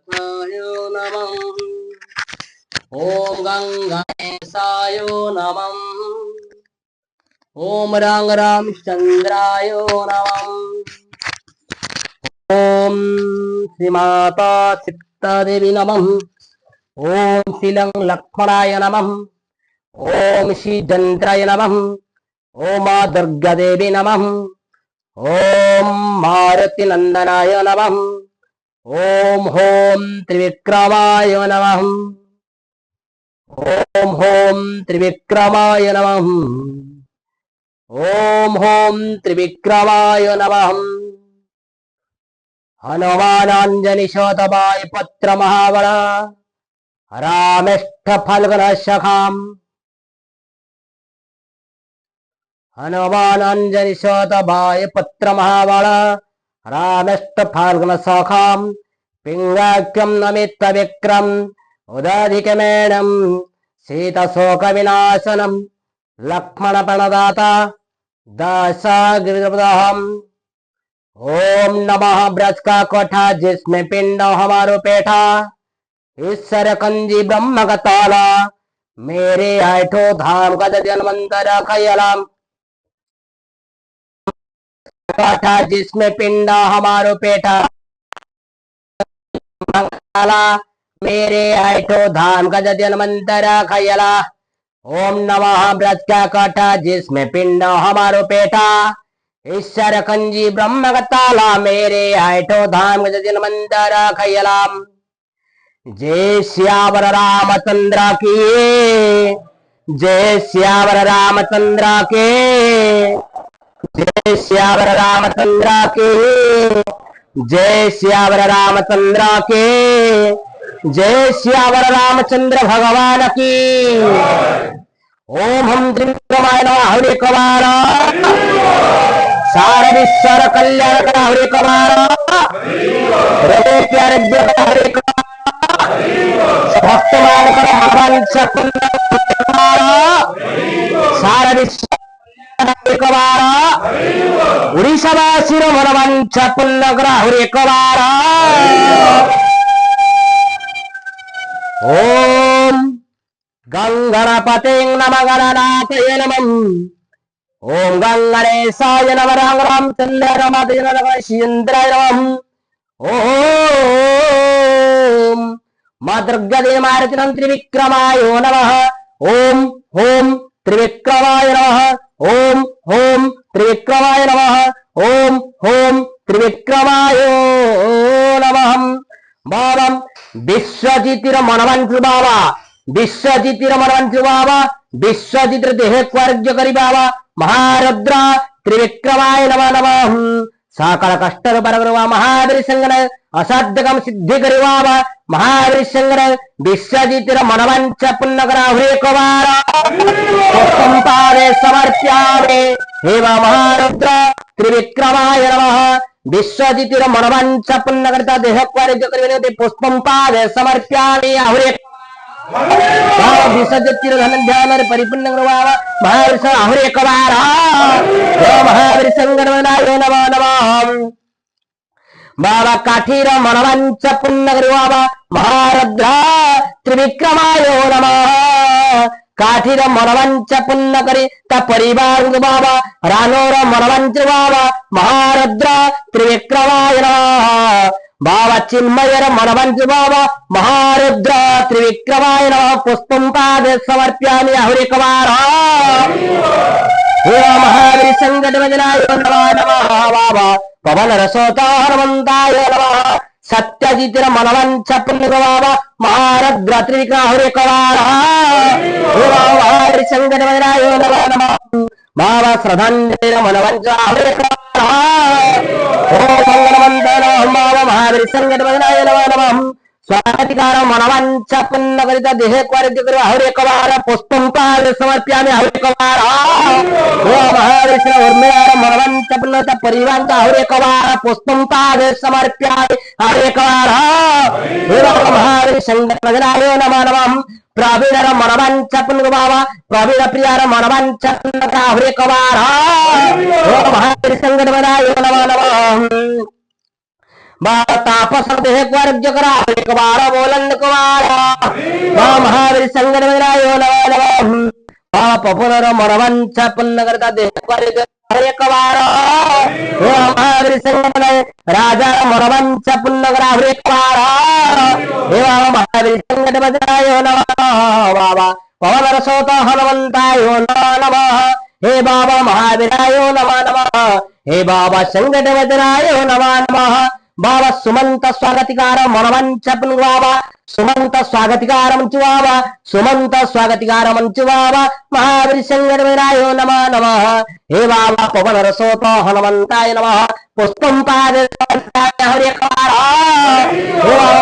नमः। ओम गंगासाय नमः। ओम रामचंद्राय नमः। ओम श्रीमाता सीतादेवी नमः। ओम श्रीलं लक्ष्मणाय नमः। ओम श्री जंत्राय नमः। ओम मां दुर्गा देवी नमः। ओम मारुति नंदनाय नमः। ओम होम त्रिविक्रमाय नमः। ओम होम त्रिविक्रमाय नमः। ओम होम त्रिविक्रमाय नमः। हनुमानांजनी शोतबाय पत्र महाबल रामेष्ठ फल्गुन सखाम। हनुमानांजनी शोतबाय पत्र महाबल रामेष्ठ फाल्गुन सखाम। पिंगाख्यम नमित्त विक्रम उदाधिकमेणम सीतशोक विनाशनम लक्ष्मण प्रणदाता दासागिरिदहम। ओम नमः ब्रज का कोठा जिसमें पिंड हमारो पेठा। ईश्वर कंजी ब्रह्म का ताला मेरे आठो धाम का जन्मंतर खयलाम। कोठा जिसमें पिंड हमारो पेठा मेरे आठो धाम का जन्मंतर खयला। ओम नमः ब्रज का कोठा जिसमें पिंड हमारो पेठा। ईश्वर कंजी ब्रह्म ताला मेरे आठो धाम जन्मंतर खयलाम। जय श्यावर रामचंद्र की। जय श्यावर रामचंद्र के। जय श्यावर रामचंद्र के। जय श्यावर रामचंद्र के। जय श्यावर रामचंद्र भगवान की। ओम हम त्रिविक्रमाय नमः। हरे कवार सार विश्वर कल्याण कर हरे कवार। हरे प्यारे हरे भक्त मान कर भगवान सार विश्व हरे कवार। उड़ीसावासी मनवंश पुण्य ग्रह हरे कवार। ओम गंगणपते नमः गणनाथये नमः। ओम गंगणेशाय नमः। रामचंद्र रमादय नमः। शीन्द्राय नमः। ओम मां दुर्गा देवी मारुति त्रिविक्रमाय नमः। ओम होम त्रिविक्रमाय नमः। ओम होम त्रिविक्रमाय नमः। ओम होम त्रिविक्रमाय नमः। बाबा विश्वजितिर मनवंश बाबा। विश्वजितिर मनवंश बाबा। विश्वजित देह कार्य करी बाबा महारुद्र त्रिविक्रमाय नमः नमः। साकल कष्टर परगुरुवा महावीर संगन असाध्यकम सिद्धि करी बाबा महावीर संगन विश्वजितिर मनवंश पुण्यकर हरे कवार। पुष्पं पादे समर्प्यामि हे महारुद्र त्रिविक्रमाय नमः। विश्वजितिर मनवंश पुण्यकर्ता देह कार्य करी पुष्पं पादे समर्प्यामि हरे विसर्जित धन ध्यान परिपूर्ण महावीर हरे कवार। महावीर संगनाय नमः नमः। बाबा काठीर मनवंश पुण्य बाबा महारुद्र त्रिविक्रमाय नमः। काठीर मनवंश पुण्य करी परिवार बाबा रानोर मनवंश बाबा महारुद्र त्रिविक्रमाय नमः। बाबा चिन्मयर मनवंश बाबा महारुद्र त्रिविक्रमाय नमः। पुष्पं पादे समर्प्यामि हरे कवार। महावीर संकट वजनाय नमः नमः। बाबा पवन रसोतार हनुमंताय नमः। सत्यजितिर मनवंश पुण्य बाबा महारुद्र त्रिविक्रम हरे कवार। महावीर संकट वजनाय नमः नमः। बाबा श्रद्धांजलि मनवंश हरे कवार। महावीर संकट वजनाय नमः नमः। स्वागतिकार मनवंश पुण्य करिता देह कार्य करी हरे कवार। पुष्पं पादे समर्प्यामि हरे कवार। महावीर उर्मिला मनवंश पुण्य परिवार हरे कवार। पुष्पं पादे समर्प्यामि हरे कवार। महावीर संकट वजनाय नमः नमः। प्रवीण मनवंश पुण्य बाबा प्रवीण प्रिया मनवंश पुण्य हरे कवार। महावीर संकट वजनाय नमः नमः। बाबा तापस देह को आरोग्य करा एक बार बोलन कुमार बाबा महावीर संगत बजनायो नमः नमः बाबा पपुनर मनवंच पुण्य करता देह को आरोग्य एक बार महावीर संगत राजा मनवंच पुण्य करा एक बार बाबा महावीर संगत बजनायो नमः बाबा पवन सोत हनुमंतायो नमः हे बाबा महावीरायो नमः नमः हे बाबा संगत बजनायो नमः नमः बाबा सुमंत स्वागतिकार मनवंच बाबा सुमंत स्वागतिकार मंचु बाबा सुमंत स्वागतिकार मंचु बाबा महावीर संगत विनायो नमः नमः हे बाबा पवन रसोत हनुमंताय नमः पुष्पम पाद हरे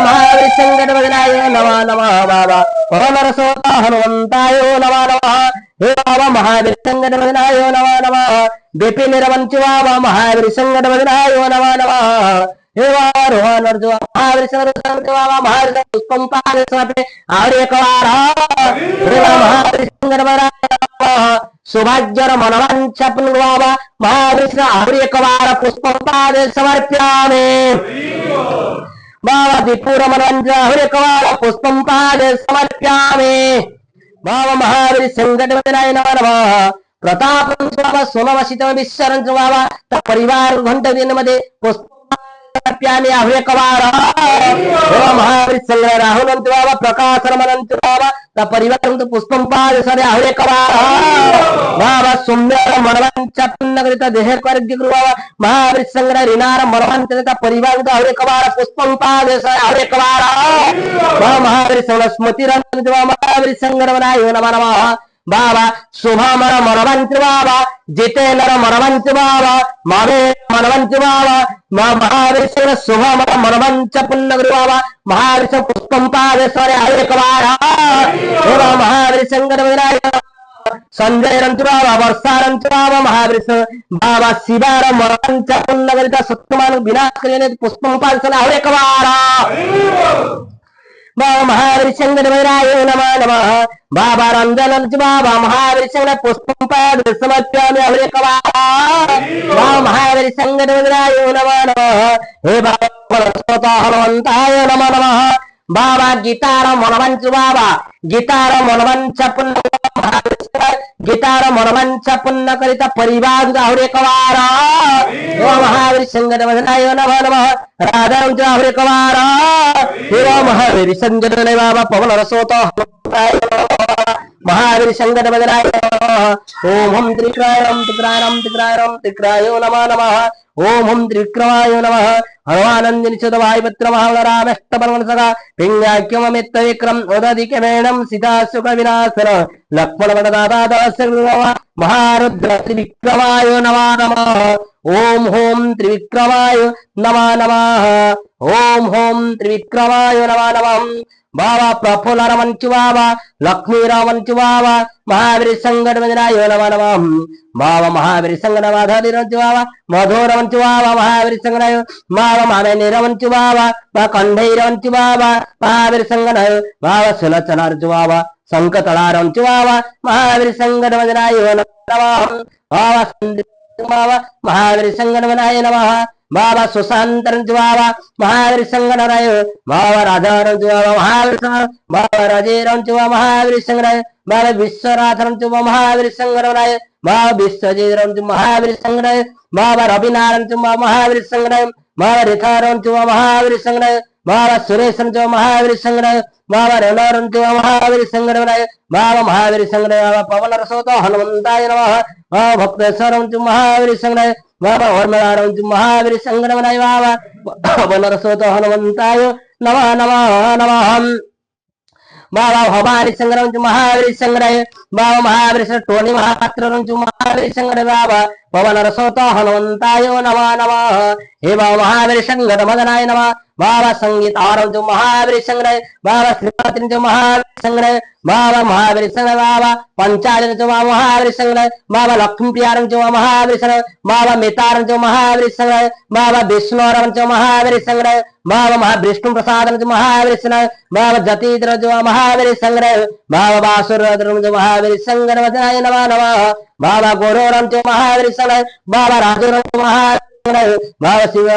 महावीर संगत विनायो नमः नमः बाबा पवन रसोत हनुमंतायो नमः नमः हे बाबा महावीर संगत विनायो नमः नमः बिपिन रमंचु बाबा महावीर संगत विनायो नमः नमः हे रोहन अर्जुन महावीर संगत बाबा महावीर पुष्पम पाद समर्पे और एक बार हे महावीर संगत विनायो सुभाज्यर मनवंच बाबा महावीर और एक बार पुष्पम पाद समर्प्यामि बाबा दिपुर मनवंच और एक बार पुष्पम पाद समर्प्यामि बाबा महावीर संगत विनायो नमः नमः प्रताप बाबा सोमवसित विश्वरंच बाबा परिवार घंटा दिन मध्ये पुष्प महावीर संग्रह राहुल बाबा प्रकाश रमनंत बाबा परिवार पुष्पम पाद सरे आहुरे बाबा सुंदर मनवंच पुण्यकृत देह आरोग्य बाबा महावीर संग्रह ऋणार मनवंत परिवार आहुरे पुष्पम पाद सरे आहुरे महावीर संग्रह स्मृति रंत महावीर संग्रह बनायो नमः नमः बाबा शुभमर मनवंत बाबा जितेंद्र मनवंत बाबा मावे मनवंत बाबा महावीर शुभमर मनवंच पुण्यगुरु बाबा महावीर पुष्पम पाद सरे एक बार महावीर संगत विनायक संजय रंत बाबा वर्षा रंत बाबा महावीर बाबा शिवार मनवंच पुण्यगुरु सत्यमान विनाश करिए पुष्पम पाद सरे एक बार बाबा महावीर संगत विनायो नमः नमः बाबा रंजन बाबा महावीर संगत पुष्पम पाद समर्प्यामि और एक बाबा महावीर संगत विनायो नमः नमः हे बाबा हनुमंताय नमः नमः बाबा गीतार मनवंच बाबा गीतार मनवंच पुण्य गीतार मनवंच पुण्य करिता परिवार और एक महावीर संगत विनायो नमः नमः राधा और एक महावीर संगत बाबा पवन रसोत महावीर संगत बदनाय ओम हम त्रिक्रायो नमः नमः ओम हम त्रिक्रमाय नमः हनुमानंदिनी चतुर्वायुपुत्र महाबलरामेष्टबलवन सखा पिंगाख्यममित्त विक्रम उदधिकमेणं सीतासुख विनाशन लक्ष्मण वरदाता दास्य महारुद्र त्रिविक्रमाय नमः नमः ओम होम त्रिविक्रमाय नमः नमः ओम होम त्रिविक्रमाय नमः नमः बाबा प्रफुल्ल रमंचु बाबा लक्ष्मी रमंचु बाबा महावीर संगत विनायो नमः नमः बाबा महावीर संगत माधवी रमंचु बाबा मधुर रमंचु बाबा महावीर संगत बाबा मामेनी रमंचु बाबा कंढई रमंचु बाबा महावीर संगत बाबा सुलचना रमंचु बाबा संकतला रमंचु बाबा महावीर संगत विनायो नमः बाबा महावीर संगत विनायो नमः बाबा सुशांत बाबा महावीर संगत बाबा राधा बाबा महावीर बाबा राजे महावीर संगत बाबा विश्वनाथ महावीर संगत बाबा विश्वजीत महावीर संगत बाबा रविनारायण महावीर संगत बाबा रेखा महावीर संगत बाबा सुरेश महावीर संगत बाबा रेणु महावीर संगत बाबा महावीर संगत बाबा पवन रसोत हनुमंताय नमः बाबा भक्तेश्वर महावीर संगत बाबा और महावीर संगत बाबा पवन रसोत हनुमंताय नमः नमः नमः बाबा भवानी संग्रह महावीर संग्रह बाबा महावीर टोनी महापात्र महावीर संग्रह बाबा पवन रसोत हनुमंताय नमः नमः हे बाबा महावीर संगत मदनाय नमः बाबा संगीत आरंभ महावीर संग्रह बाबा श्रीपति महावीर संग्रह बाबा महावीर संग्रह बाबा पंचायत महावीर संग्रह बाबा लक्ष्मी प्रियारं महावीर संग्रह बाबा मितारं महावीर संग्रह बाबा विष्णु महावीर संग्रह बाबा महाविष्णु प्रसाद महावीर संग्रह बाबा जतीन्द्र महावीर संग्रह बाबा बासुर महावीर संग्रह नमः नमः बाबा गोरोरं महावीर संग्रह बाबा राजोरं महावीर बाबा शिव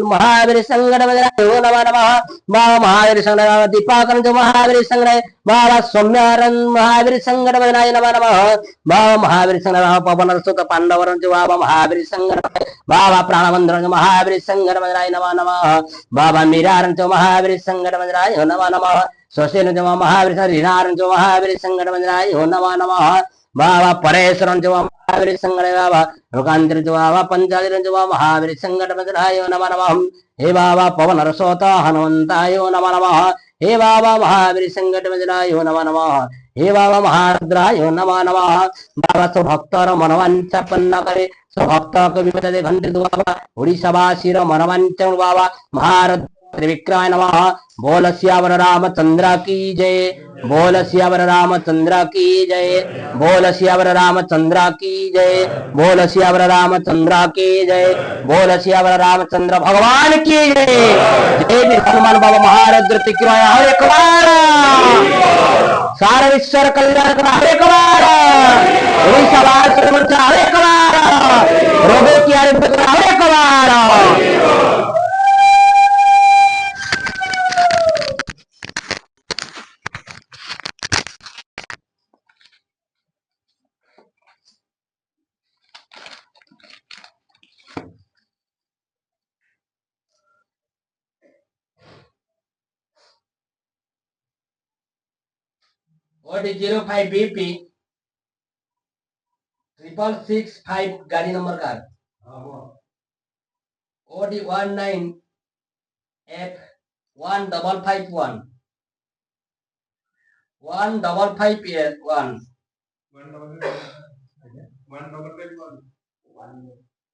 महावीर संगत नमो नमः बाबा महावीर संगत दीपाकर जो महावीर संगत बाबा सौम्यारन महावीर संगत नमो नमः बाबा महावीर संगत पवन सुत पांडवर जो बाबा महावीर संगत बाबा प्राणवंदन जो महावीर संगत नमो नमः बाबा मीरारन जो महावीर संगत नमो नमः स्वसेन जो महावीर ऋणारन जो महावीर संगत नमो नमः बाबा परेश्वरन जो महावीर संगत बाबा रुकांतर जो बाबा पंचादिन जो महावीर संगत नमो नमः हे बाबा पवन रसोत हनुमंताय नमो नमः हे बाबा महावीर संगत नमो नमः हे बाबा महारुद्राय नमो नमः बाबा सो भक्तर मनवांचा पन्न करे सो भक्त को विपदे घंटे बाबा उड़ीसावासी मनवांच बाबा महारुद्र त्रिविक्रमाय नमः बोल सियावर रामचंद्र की जय बोल सियावर रामचंद्र की जय बोल सियावर रामचंद्र की जय बोल सियावर रामचंद्र की जय बोल सियावर रामचंद्र भगवान की जय जय भी हनुमान बाबा महारुद्र त्रिविक्रमाय हरे कुमार सारा विश्व कल्याण हरे कुमार उड़ीसा हरे कुमार रोगों की हरे कुमार What is 05 BP 6665 गाड़ी नंबर का OD 19 F 1551 1551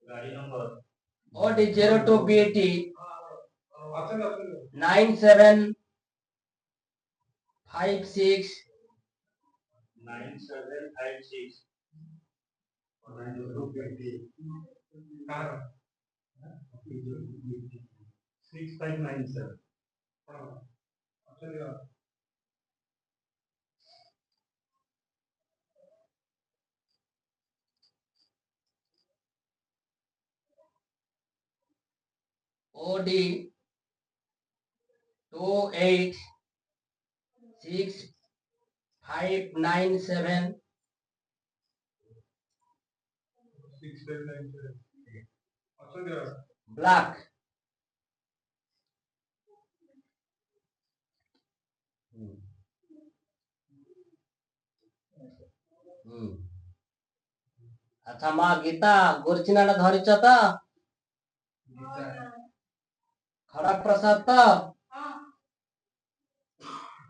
गाड़ी number OD 02 BT 9756 9756 6597 OD 286597 black अच्छा माँ गीता गोरचिना धरिच त खड़क प्रसाद त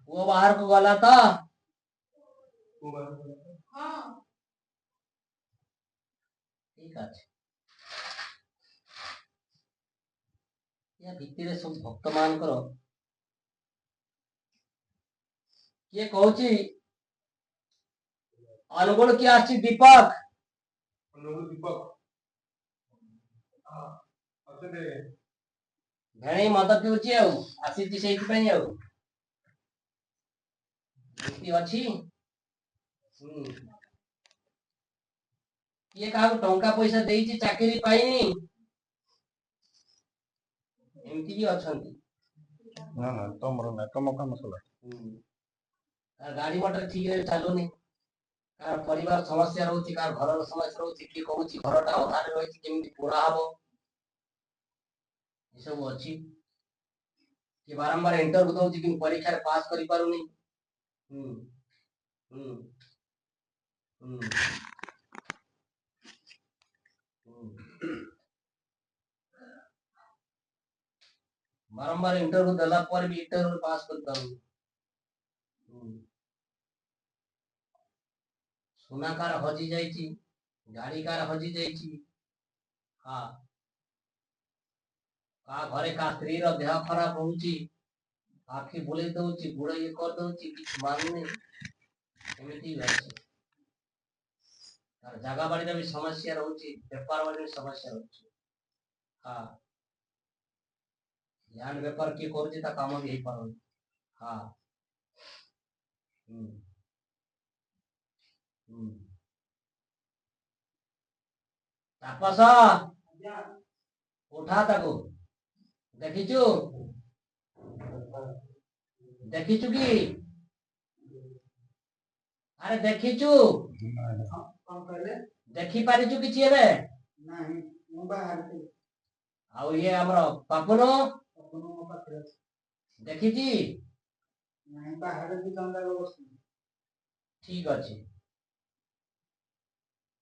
वो बाहर को गला त ठीक है या भित्तिरे सब भक्त मान करो किए कहूची अनुगुण किए आसी दीपक भेणी मद पिउची आसी से अच्छी किए क्या टंका पैसा देइची चाकरी पाइनी एमती भी अछंती ना ना तमरो ना तम काम सला गाड़ी मोटर ठीक रे चालुनी कार परिवार समस्या रहउची कार घर समस्या रहउची कि कहउची घरटा अधारे रहिची केमती पूरा हबो ई सब अछि कि बारंबार इंटरव्यू दउची कि परीक्षा रे पास करि पारुनी बारंबार इंटरव्यू देला पर भी इंटरव्यू पास कर पारुनी सुना कार हजी जाइची गाड़ी कार हजी जाइची हाँ का घरे का स्त्री रो देह खराब होउची आखि बोले दउची गुड़ा ये कर दउची कि मानने एमिति अछि तार जागा बाड़ी भी समस्या रहउची व्यापार बाड़ी में समस्या रहउची हाँ ध्यान व्यापार की करूची ता काम भी हेई पारो हाँ तापस उठा ताको देखिचु देखिचु कि अरे देखिचु देखि पारिचु किछि एबे नाही मु बाहर आउ ये हमर पापुनो देखिची नाही बाहर भी दंडा बसि ठीक अछि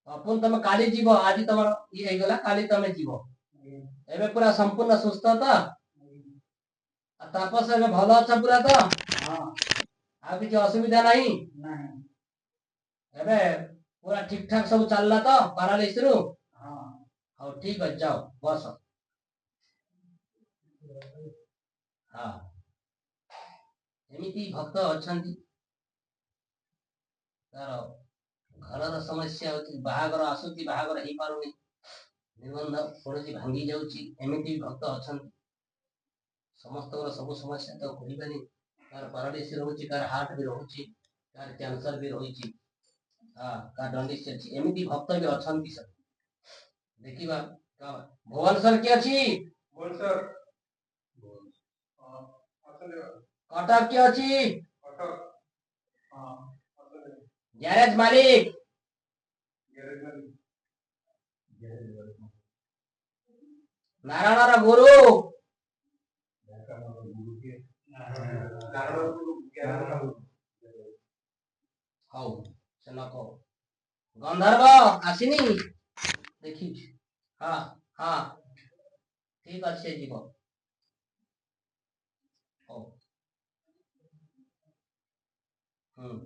पापुन तमे काली जीव आज तमर ई हे गला काली तमे जीव एबे पूरा संपूर्ण सुस्थ त तापस एबे भलो छ पूरा त हां आ किछ असुविधा नाही नाही एबे पूरा ठीक ठाक सब चलला त पारालिस रु हां हां ठीक है जाओ बस हां एमिति भक्त अछंती तार घरर समस्या होती बाहागर आसुती बाहागर हे पारुनी निबंध कोनजी भांगी जाउची एमिति भक्त अछंती समस्त सब समस्या तो कहिबनी कार पारालिस रहउची कार हार्ट भी रहउची कार कैंसर भी रहउची हां का दंडिस अछि एमिति भक्त भी अछंती सब देखिबा का भुवन सर के अछि बोल सर हां असले कटक के अछि कटक हां असले गैरेज मालिक नारायण गुरु हौ सेनको गंधर्व आसिनी देखि हां हां ठीक अच्छे जीव हौ हम्म